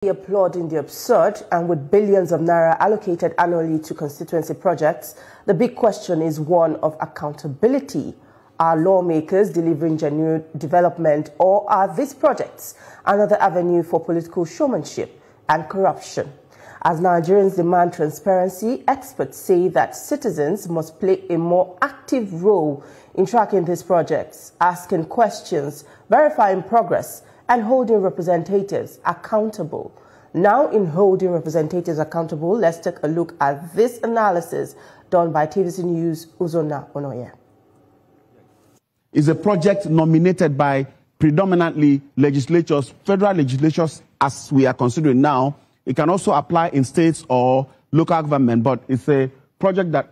Applauding the absurd, and with billions of naira allocated annually to constituency projects, the big question is one of accountability. Are lawmakers delivering genuine development, or are these projects another avenue for political showmanship and corruption? As Nigerians demand transparency, experts say that citizens must play a more active role in tracking these projects, asking questions, verifying progress, and holding representatives accountable. Now, in holding representatives accountable, let's take a look at this analysis done by TVC News On. Is a project nominated by predominantly legislatures, federal legislatures, as we are considering now. It can also apply in states or local government, but it's a project that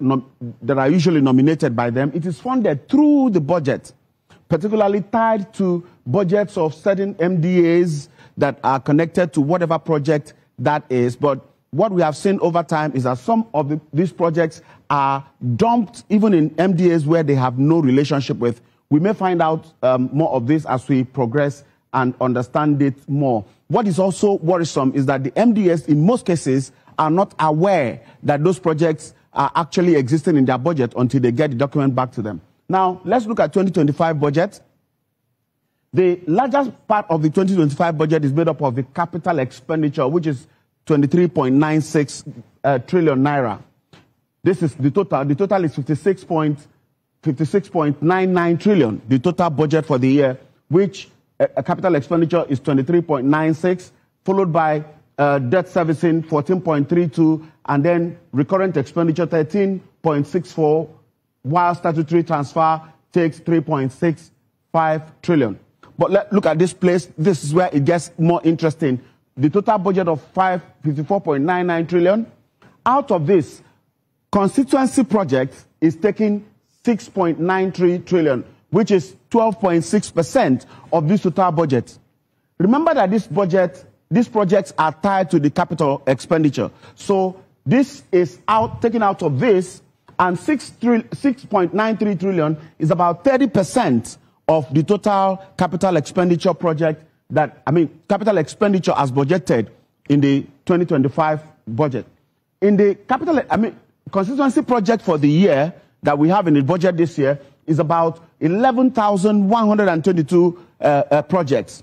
are usually nominated by them. It is funded through the budget, particularly tied to budgets of certain MDAs that are connected to whatever project that is. But what we have seen over time is that some of these projects are dumped even in MDAs where they have no relationship with. We may find out more of this as we progress and understand it more. What is also worrisome is that the MDAs in most cases are not aware that those projects are actually existing in their budget until they get the document back to them. Now, let's look at 2025 budget. The largest part of the 2025 budget is made up of the capital expenditure, which is 23.96 trillion naira. This is the total. The total is 56.99 trillion, the total budget for the year, which capital expenditure is 23.96, followed by debt servicing 14.32, and then recurrent expenditure 13.64, while statutory transfer takes 3.65 trillion. But look at this place. This is where it gets more interesting. The total budget of 54.99 trillion. Out of this, constituency projects is taking 6.93 trillion, which is 12.6% of this total budget. Remember that these projects are tied to the capital expenditure. So this is taken out of this, and 6.93 trillion is about 30% of the total capital expenditure project capital expenditure as budgeted in the 2025 budget. In the constituency project for the year that we have in the budget this year is about 11,122 projects.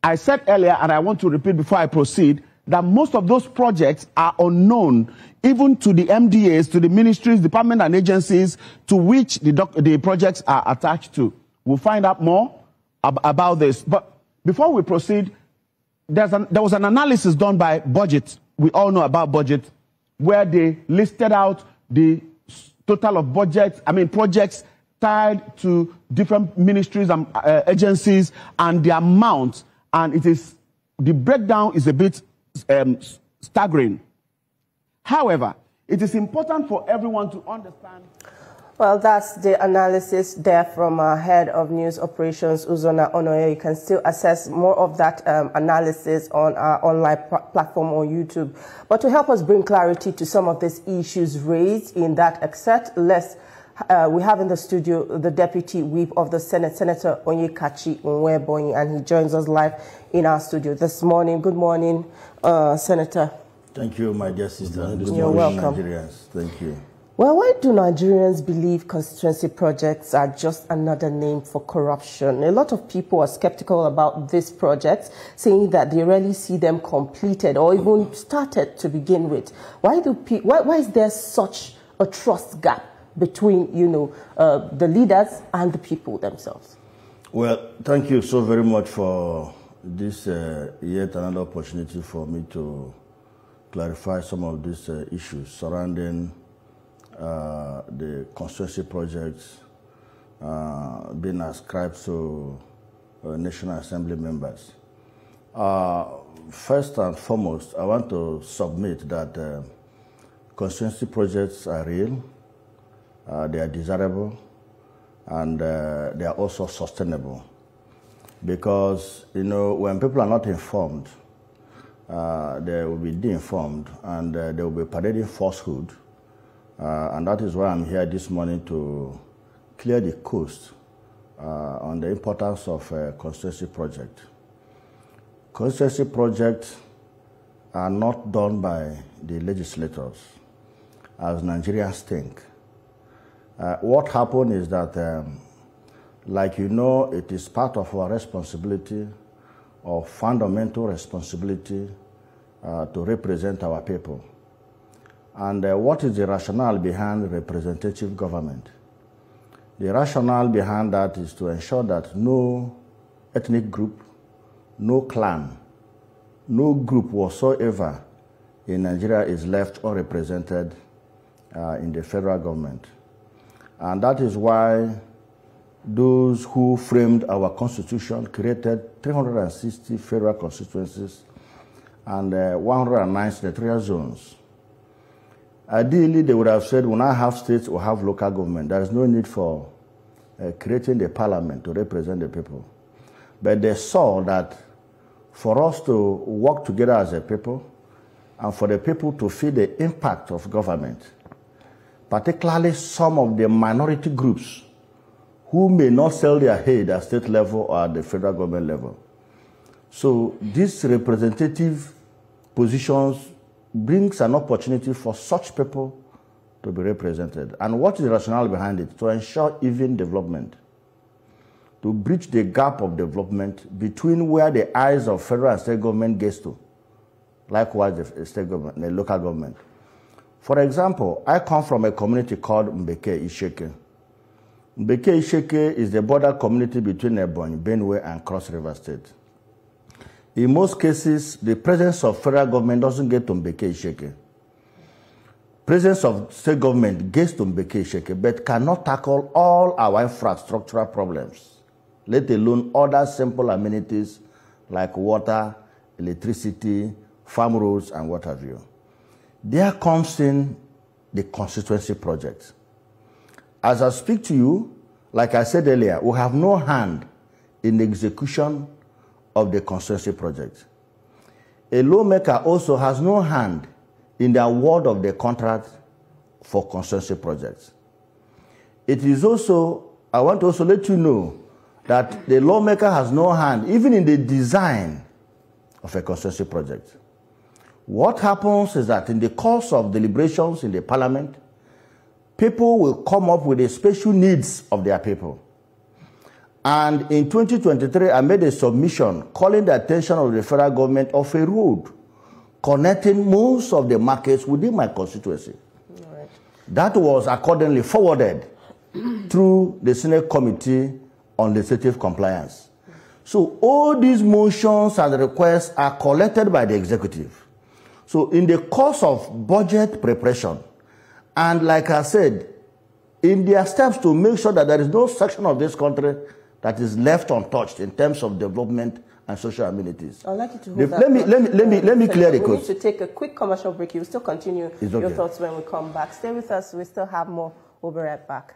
I said earlier, and I want to repeat before I proceed, that most of those projects are unknown, even to the MDAs, to the ministries, departments, and agencies to which the projects are attached to. We'll find out more about this. But before we proceed, there was an analysis done by Budget. We all know about Budget, where they listed out the total of projects tied to different ministries and agencies and the amount. And the breakdown is a bit staggering. However, it is important for everyone to understand. Well, that's the analysis there from our head of news operations, Uzona Onoye. You can still access more of that analysis on our online platform on YouTube. But to help us bring clarity to some of these issues raised in that excerpt, we have in the studio the Deputy Whip of the Senate, Senator Onyekachi Nwebonyi, and he joins us live in our studio this morning. Good morning, Senator. Thank you, my dear sister. Good You're morning, welcome. Nigerians. Thank you. Well, why do Nigerians believe constituency projects are just another name for corruption? A lot of people are skeptical about these projects, saying that they rarely see them completed or even started to begin with. Why is there such a trust gap between, the leaders and the people themselves? Well, thank you so very much for this yet another opportunity for me to clarify some of these issues surrounding the constituency projects being ascribed to National Assembly members. First and foremost, I want to submit that constituency projects are real, they are desirable, and they are also sustainable. Because, when people are not informed, they will be de-informed, and they will be parading falsehood. And that is why I'm here this morning to clear the coast on the importance of a constituency project. Constituency project are not done by the legislators, as Nigerians think. What happened is that, like you know, it is part of our responsibility, or fundamental responsibility, to represent our people. And what is the rationale behind representative government? The rationale behind that is to ensure that no ethnic group, no clan, no group whatsoever in Nigeria is left unrepresented in the federal government. And that is why those who framed our constitution created 360 federal constituencies and 109 senatorial zones. Ideally, they would have said, when I have states or have local government, there is no need for creating the parliament to represent the people. But they saw that for us to work together as a people and for the people to feel the impact of government, particularly some of the minority groups who may not sell their head at state level or at the federal government level. So these representative positions brings an opportunity for such people to be represented. And what is the rationale behind it? To ensure even development, to bridge the gap of development between where the eyes of federal and state government gets to, likewise the state government, the local government. For example, I come from a community called Mbeke Isheke. Mbeke Isheke is the border community between Nwebonyi, Benue, and Cross River State. In most cases, the presence of federal government doesn't get to Mbeke Isheke. Presence of state government gets to Mbeke Isheke, but cannot tackle all our infrastructural problems, let alone other simple amenities like water, electricity, farm roads, and what have you. There comes in the constituency project. As I speak to you, like I said earlier, we have no hand in the execution of the constituency project. A lawmaker also has no hand in the award of the contract for constituency projects. It is also, I want to also let you know that the lawmaker has no hand even in the design of a constituency project. What happens is that in the course of deliberations in the parliament, people will come up with the special needs of their people. And in 2023, I made a submission calling the attention of the federal government of a road connecting most of the markets within my constituency. Right. That was accordingly forwarded through the Senate Committee on Legislative Compliance. So all these motions and requests are collected by the executive. So in the course of budget preparation, and like I said, in their steps to make sure that there is no section of this country that is left untouched in terms of development and social amenities. I'd like you to hold that. Let me clear the code. We need to take a quick commercial break. You will still continue your thoughts when we come back. Stay with us. We still have more. We'll be right back.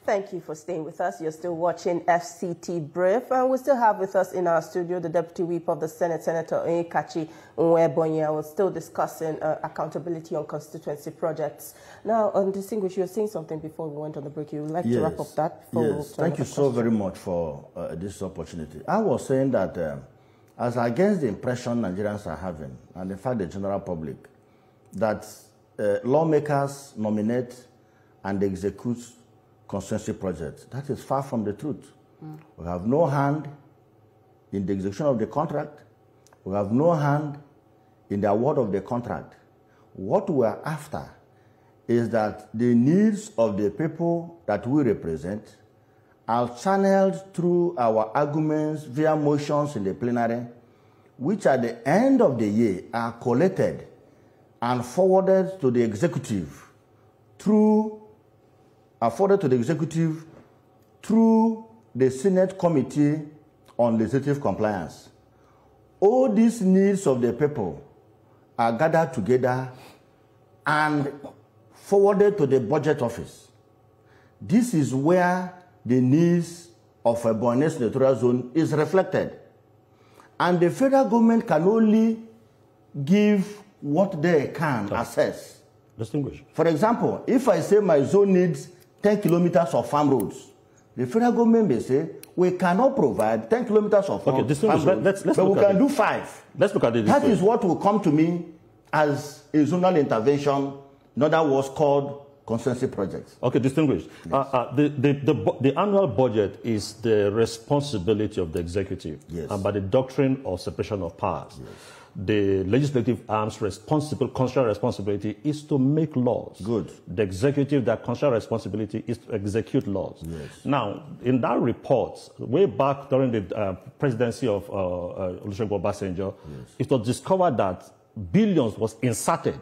Thank you for staying with us. You're still watching FCT Brief, and we still have with us in our studio the Deputy Whip of the Senate, Senator Nwebonyi. We're still discussing accountability on constituency projects. Now, distinguished, you were saying something before we went on the break. You would like to wrap up that? Yes, thank you so very much for this opportunity. I was saying that as against the impression Nigerians are having, and in fact the general public, that lawmakers nominate and execute constituency projects. That is far from the truth. We have no hand in the execution of the contract. We have no hand in the award of the contract. What we are after is that the needs of the people that we represent are channeled through our arguments via motions in the plenary, which at the end of the year are collated and forwarded to the executive through the Senate Committee on Legislative Compliance. All these needs of the people are gathered together and forwarded to the budget office. This is where the needs of a Nwebonyi senatorial zone is reflected. And the federal government can only give what they can assess. Distinguished. For example, if I say my zone needs 10 kilometers of farm roads, the federal government may say, We cannot provide 10 kilometers of okay, let's but we can do 5. Let's look at it. That is what will come to me as a zonal intervention, in other words, called constituency projects. Okay, distinguished. Yes. The annual budget is the responsibility of the executive, yes, and by the doctrine of separation of powers. Yes. The legislative arm's constitutional responsibility is to make laws. Good. The executive, their constitutional responsibility is to execute laws. Yes. Now, in that report, way back during the presidency of Olusegun Obasanjo, yes, it was discovered that billions was inserted.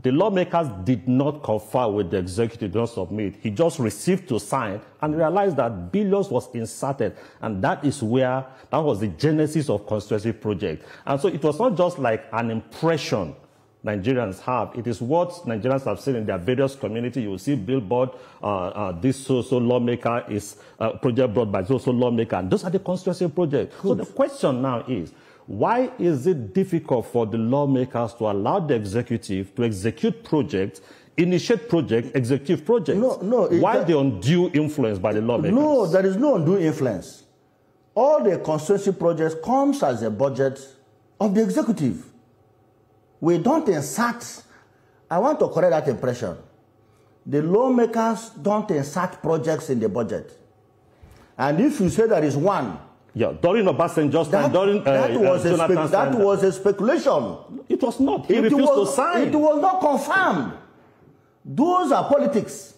The lawmakers did not confer with the executive, did not submit. He just received to sign and realized that billions was inserted. And that is where, that was the genesis of constituency project. And so it was not just like an impression Nigerians have. It is what Nigerians have seen in their various communities. You will see billboard, this so-so lawmaker is project brought by so-so lawmaker. And those are the constituency projects. So the question now is, why is it difficult for the lawmakers to allow the executive to execute projects, initiate projects, execute projects? Why the undue influence by the lawmakers? No, there is no undue influence. All the constituency projects comes as a budget of the executive. We don't insert, I want to correct that impression. The lawmakers don't insert projects in the budget. And if you say there is one, yeah, during Obasanjo's time, during that was a speculation. It was not. He refused to sign. It was not confirmed. Those are politics,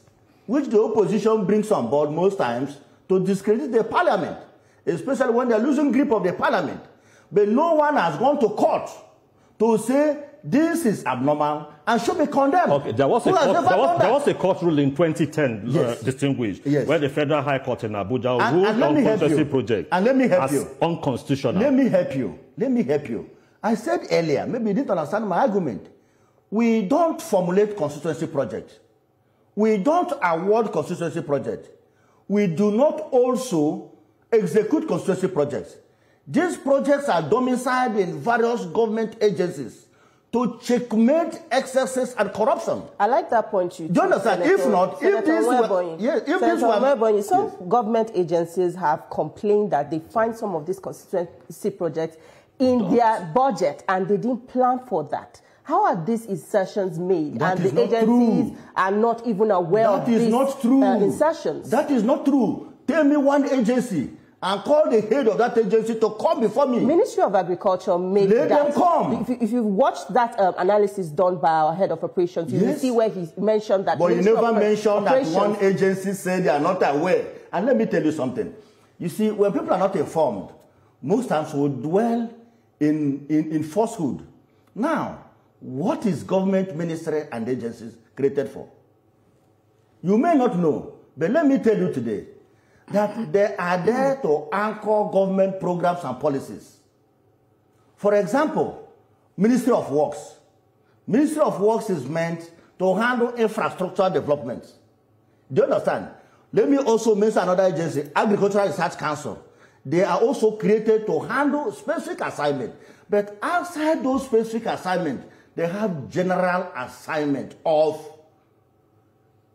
which the opposition brings on board most times to discredit the parliament, especially when they're losing grip of the parliament. But no one has gone to court to say this is abnormal and should be condemned. Okay, there was a court ruling in 2010, yes, distinguished, yes, where the Federal High Court in Abuja ruled on constituency project. And let me help you. Unconstitutional. Let me help you. Let me help you. I said earlier, maybe you didn't understand my argument. We don't formulate constituency projects. We don't award constituency projects. We do not also execute constituency projects. These projects are domiciled in various government agencies to checkmate excesses and corruption. I like that point you. Do you understand? If not, if this were... Some government agencies have complained that they find some of these constituency projects in their budget and they didn't plan for that. How are these insertions made? That and the agencies are not even aware of these insertions? That is not true. Tell me one agency and call the head of that agency to come before me. Ministry of Agriculture made that. Let them come. If you watched that analysis done by our head of operations, you will see where he mentioned that. But you never mentioned that one agency said they are not aware. And let me tell you something. You see, when people are not informed, most times we dwell in falsehood. Now, what is government ministry and agencies created for? You may not know, but let me tell you today that they are there to anchor government programs and policies. For example, Ministry of Works. Ministry of Works is meant to handle infrastructure development. Do you understand? Let me also mention another agency, Agricultural Research Council. They are also created to handle specific assignments. But outside those specific assignments, they have general assignment of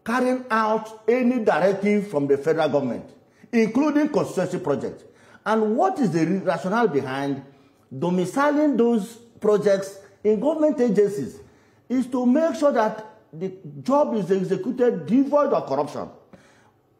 carrying out any directive from the federal government, including constituency projects. And what is the rationale behind domiciling those projects in government agencies? Is to make sure that the job is executed devoid of corruption.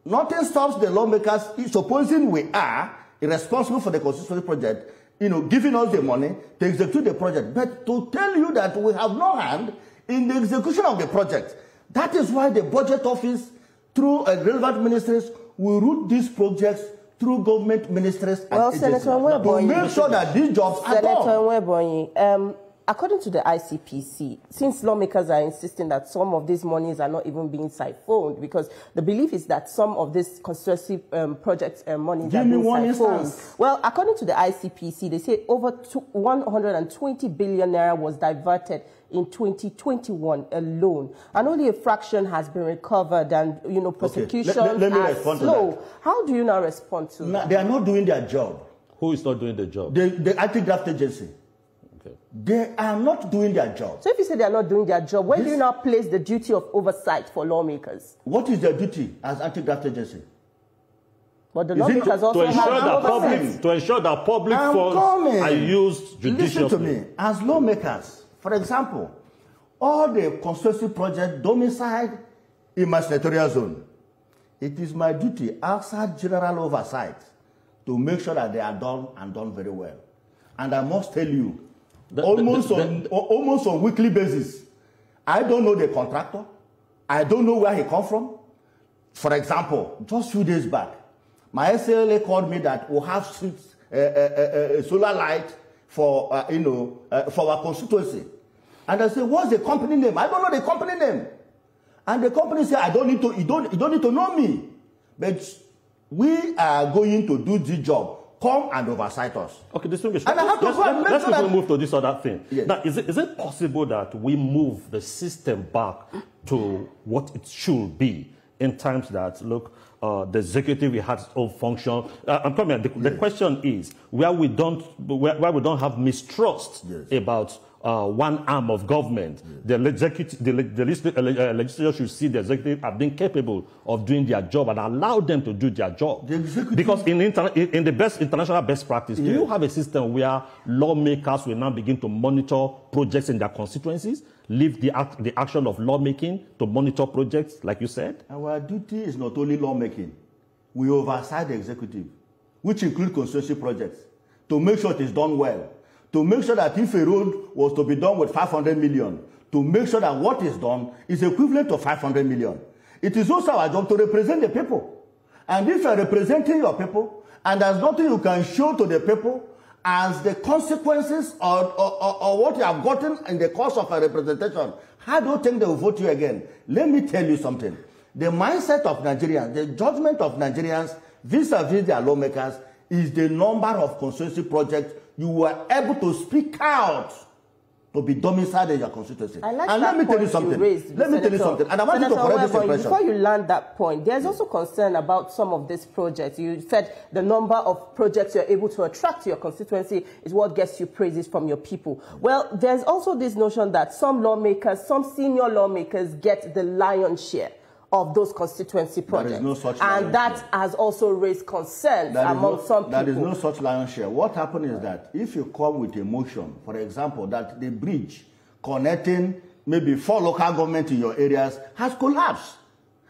Nothing stops the lawmakers, supposing we are responsible for the constituency project, giving us the money to execute the project, but to tell you that we have no hand in the execution of the project. That is why the budget office, through relevant ministries, will route these projects through government ministries and agencies. Senator Nwebonyi, to make sure that these jobs are done. Senator Nwebonyi, according to the ICPC, since lawmakers are insisting that some of these monies are not even being siphoned, because the belief is that some of these constituency projects monies are being siphoned. Well, according to the ICPC, they say over 120 billion naira was diverted in 2021 alone, and only a fraction has been recovered, and prosecutions are slow. How do you now respond to that? They are not doing their job. Who is not doing the job? The anti-graft agency. Okay. They are not doing their job. So if you say they are not doing their job, where do you now place the duty of oversight for lawmakers? What is their duty as anti-graft agency? But the lawmakers also to ensure that public funds are used judiciously. Listen to me. As lawmakers, for example, all the constituency projects domiciled in my senatorial zone, it is my duty outside general oversight to make sure that they are done and done very well. And I must tell you, almost on weekly basis, I don't know the contractor. I don't know where he come from. For example, just a few days back, my SLA called me that we'll have solar light for for our constituency. And I said, what's the company name? I don't know the company name. And the company said, I don't need to, you don't need to know me. But we are going to do the job. Come and oversight us. Okay, distinguished. And I have to let's move to this other thing. Yes. Now, is it possible that we move the system back to what it should be in times that, look, the executive has its own function? I'm coming. The question is where we don't have mistrust about one arm of government. The legislature should see the executive as being capable of doing their job and allow them to do their job. Because in the international best practice, do you have a system where lawmakers will now begin to monitor projects in their constituencies, leave the action of lawmaking to monitor projects, like you said? Our duty is not only lawmaking. We oversight the executive, which includes constituency projects, to make sure it is done well. To make sure that if a road was to be done with 500 million, to make sure that what is done is equivalent to 500 million. It is also our job to represent the people. And if you are representing your people, and there's nothing you can show to the people as the consequences or what you have gotten in the course of a representation, how do you think they will vote you again? Let me tell you something. The mindset of Nigerians, the judgment of Nigerians vis-a-vis their lawmakers is the number of constituency projects you were able to speak out to be domiciled in your constituency. And let me tell you something. Let me tell you something. And I want you to correct this impression. Before you land that point, there's also concern about some of these projects. You said the number of projects you're able to attract to your constituency is what gets you praises from your people. Well, there's also this notion that some lawmakers, some senior lawmakers get the lion's share of those constituency projects. There is no such and that has also raised concerns among some people. There is no such lion's share. What happened is that if you come with a motion, for example, that the bridge connecting maybe 4 local governments in your areas has collapsed,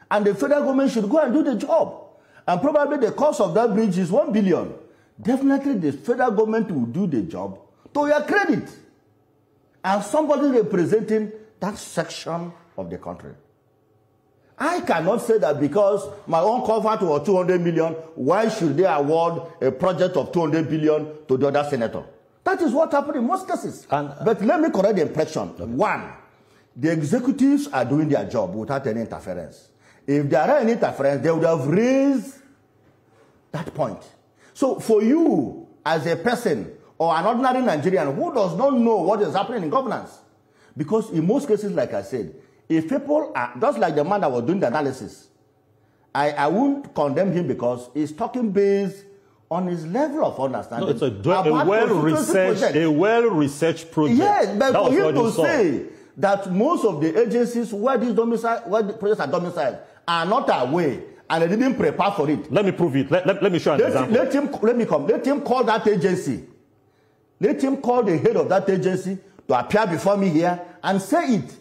and the federal government should go and do the job, and probably the cost of that bridge is 1 billion, definitely the federal government will do the job to your credit, and somebody representing that section of the country. I cannot say that because my own cover was 200 million, why should they award a project of 200 billion to the other senator? That is what happened in most cases. But let me correct the impression. Okay. One, the executives are doing their job without any interference. If there are any interference, they would have raised that point. So for you, as a person or an ordinary Nigerian who does not know what is happening in governance, because in most cases, like I said, if people are, just like the man that was doing the analysis, I won't condemn him because he's talking based on his level of understanding. No, it's a well-researched project. Yes, but for him to say that most of the agencies where the projects are domiciled are not aware and they didn't prepare for it. Let me prove it. Let me show an example. Let him call that agency. Let him call the head of that agency to appear before me here and say it.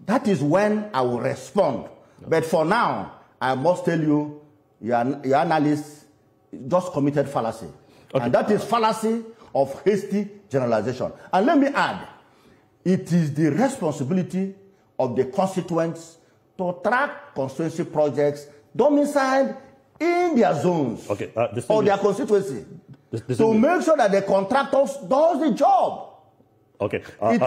That is when I will respond. But for now, I must tell you, your analyst just committed fallacy. Okay. And that is fallacy of hasty generalization. And let me add, it is the responsibility of the constituents to track constituency projects domiciled in their zones or their constituency to make sure that the contractors does the job. Okay. It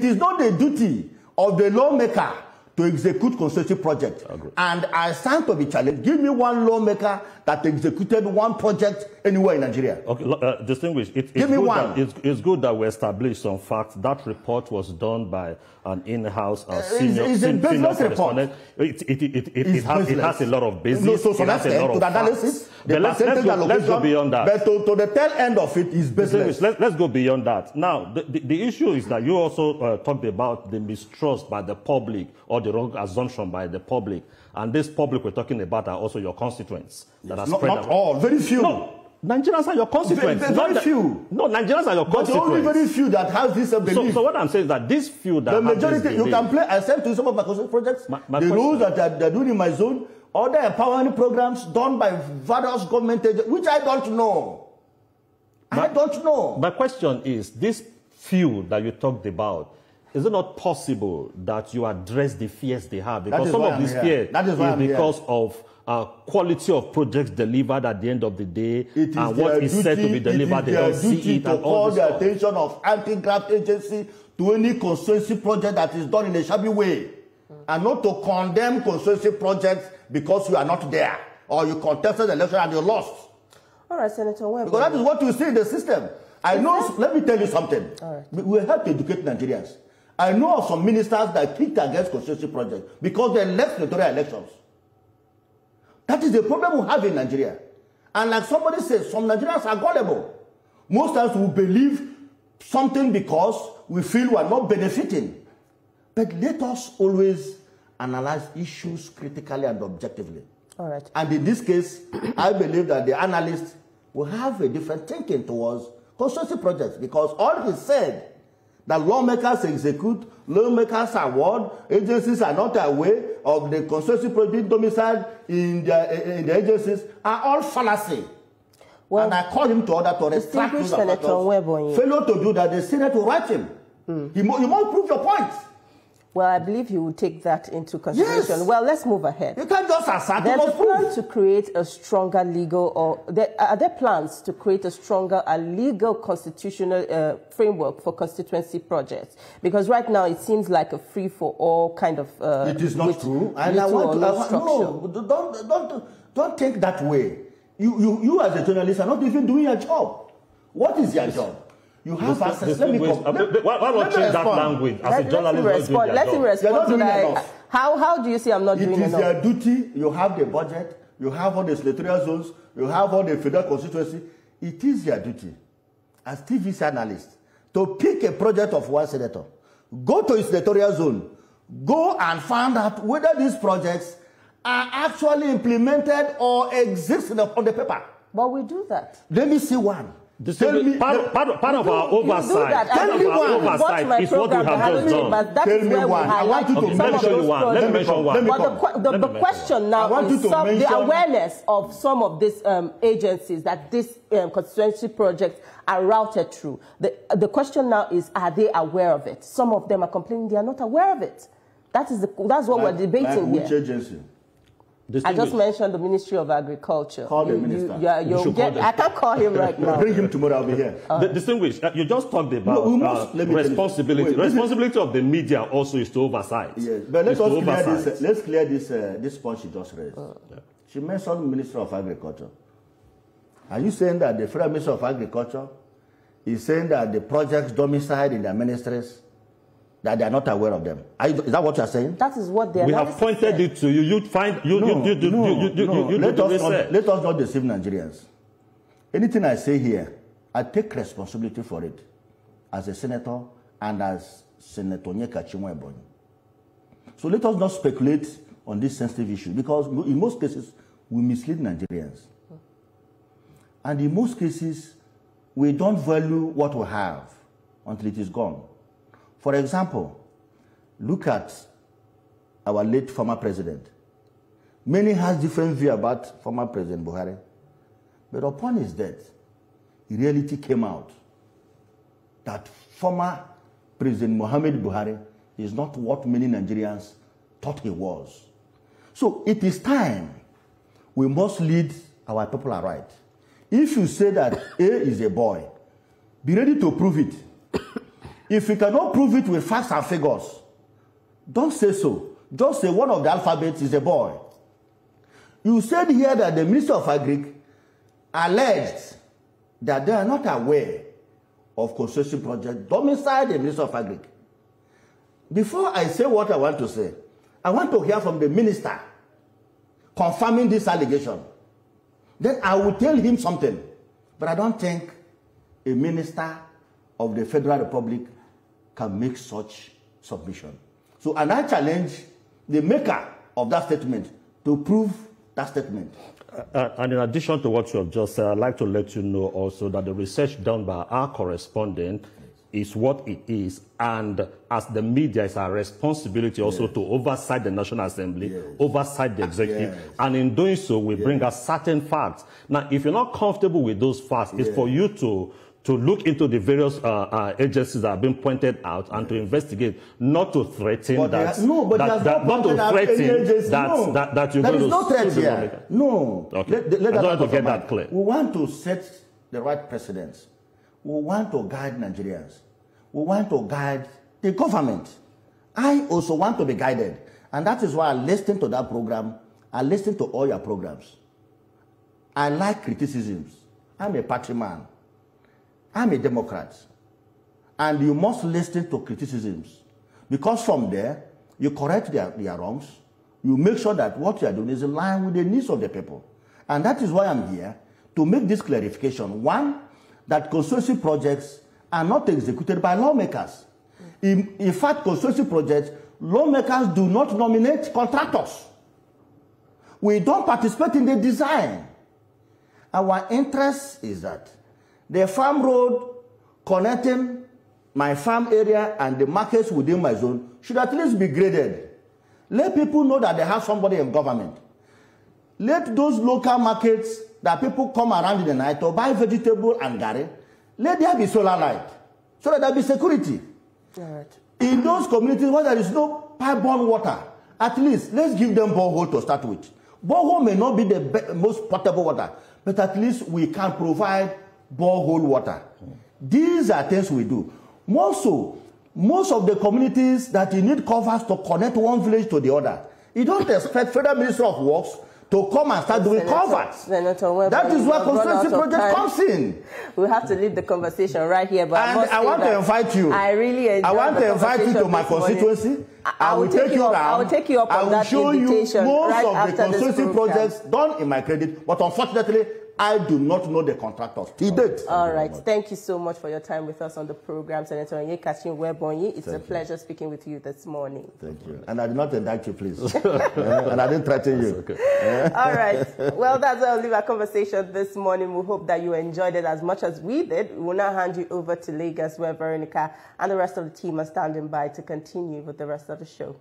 is not the duty of the lawmaker to execute constituency project. And I stand to be challenged. Give me one lawmaker that executed one project anywhere in Nigeria. Okay, distinguished. It's good that we established some facts. That report was done by an in-house senior correspondent. It has a lot of business. So that's to the analysis. Let's go beyond that. But to the tail end of it is business. Let's go beyond that. Now, the issue is that you also talked about the mistrust by the public or the wrong assumption by the public And this public we're talking about are also your constituents that are Not spread all, very few. No, Nigerians are your constituents. Very few. No, Nigerians are your But constituents. only very few that have this belief. So what I'm saying is that these few that the have majority, this you belief, can play. I said to some of my constituent projects, my the question, rules that they're doing in my zone, other empowering programs done by various government agents, which I don't know. I don't know. My question is, this few that you talked about, is it not possible that you address the fears they have? Because some of these fears is because of quality of projects delivered at the end of the day, and what is said to be delivered, they don't see it, and all this to call stuff. the attention of anti-graft agency to any constituency project that is done in a shabby way, and not to condemn constituency projects because you are not there, or you contested the election and you lost. All right, Senator Nwebonyi. Because that is what you see in the system. I know, let me tell you something. We have to educate Nigerians. I know of some ministers that kicked against constituency projects because they left senatorial elections. That is the problem we have in Nigeria. And like somebody says, some Nigerians are gullible. Most times we believe something because we feel we are not benefiting. But let us always analyze issues critically and objectively. All right. And in this case, I believe that the analysts will have a different thinking towards constituency projects, because all he said, that lawmakers execute, lawmakers award, agencies are not aware of the constituency project domiciled in the agencies, are all fallacy. Well, and I call him to order to retract those Nwebonyi. Failure to do that, the Senate will write him. You must prove your point. Well, I believe you will take that into consideration. Yes. Well, let's move ahead. You can't just assert. There's a plan to create a stronger legal, or are there plans to create a stronger legal constitutional framework for constituency projects? Because right now it seems like a free-for-all kind of. It is not true. And I want no, don't think that way. You as a journalist are not even doing your job. What is your job? You have access. Let me why not change that language as a journalist? Let him respond to that. How do you say I'm not doing enough? It is your duty. You have the budget. You have all the senatorial zones. You have all the federal constituency. It is your duty as TVC analyst to pick a project of one senator, go to his senatorial zone, go and find out whether these projects are actually implemented or exist on the paper. But we do that. Let me see one. Part of our oversight, is what we have just done. Tell me one. I want you to mention one. Let me mention one. But the question now is the awareness of some of these agencies that these constituency projects are routed through. The question now is, are they aware of it? Some of them are complaining they are not aware of it. That's what we're debating here. Which agency? I just mentioned the Ministry of Agriculture. Call the minister. I can't call him right now. Bring him tomorrow, I'll be here. Distinguished, you just talked about responsibility. Responsibility of the media also is to oversight. Yes, but let's clear this point she just raised. She mentioned Minister of Agriculture. Are you saying that the Federal Minister of Agriculture is saying that the projects domiciled in their ministries, that they are not aware of them? Is that what you are saying? That is what they are. We have pointed it to you. You find Let us not deceive Nigerians. Anything I say here, I take responsibility for it as a senator and as Senator Nwebonyi. So let us not speculate on this sensitive issue, because in most cases we mislead Nigerians, and in most cases we don't value what we have until it is gone. For example, look at our late former president. Many have different view about former President Buhari. But upon his death, reality came out that former President Muhammad Buhari is not what many Nigerians thought he was. So it is time we must lead our people aright. If you say that A is a boy, be ready to prove it. If you cannot prove it with facts and figures, don't say so. Just say one of the alphabets is a boy. You said here that the Minister of Agriculture alleged that they are not aware of construction project domiciled the Minister of Agriculture. Before I say what I want to say, I want to hear from the minister confirming this allegation. Then I will tell him something. But I don't think a minister of the Federal Republic can make such submission. So, and I challenge the maker of that statement to prove that statement. And in addition to what you have just said, I'd like to let you know also that the research done by our correspondent is what it is, and as the media, it's our responsibility also to oversight the National Assembly, oversight the executive, and in doing so, we bring us certain facts. Now, if you're not comfortable with those facts, it's for you to look into the various agencies that have been pointed out and to investigate, not to threaten that. Not to threaten that you're going to. There is no threat here. No. Okay. I don't want to get that clear. We want to set the right precedents. We want to guide Nigerians. We want to guide the government. I also want to be guided. And that is why I listen to that program. I listen to all your programs. I like criticisms. I'm a party man. I'm a Democrat. And you must listen to criticisms. Because from there, you correct their wrongs. You make sure that what you are doing is in line with the needs of the people. And that is why I'm here, to make this clarification. One, that constituency projects are not executed by lawmakers. In fact, constituency projects, lawmakers do not nominate contractors. We don't participate in the design. Our interest is that the farm road connecting my farm area and the markets within my zone should at least be graded. Let people know that they have somebody in government. Let those local markets that people come around in the night to buy vegetable and garri, let there be solar light, so that there be security. Right. In those communities where there is no pipe-borne water, at least let's give them borehole to start with. Borehole may not be the most potable water, but at least we can provide borehole water. These are things we do. More so, most of the communities that you need covers to connect one village to the other, you don't expect Federal Ministry of Works to come and start doing covers. That is where constituency project comes in. We have to leave the conversation right here. But and I want to invite you. I really enjoy I want to invite you to my constituency. I will take you around. I will take you up on that invitation. I will show you most right of the constituency projects done in my credit, but unfortunately, I do not know the contractors. He did. All right. Thank you so much for your time with us on the program, Senator Nwebonyi. It's a pleasure speaking with you this morning. Thank you. And I did not indict you, please. And I didn't threaten you. Okay. All right. Well, that's where we'll leave our conversation this morning. We hope that you enjoyed it as much as we did. We will now hand you over to Lagos, where Veronica and the rest of the team are standing by to continue with the rest of the show.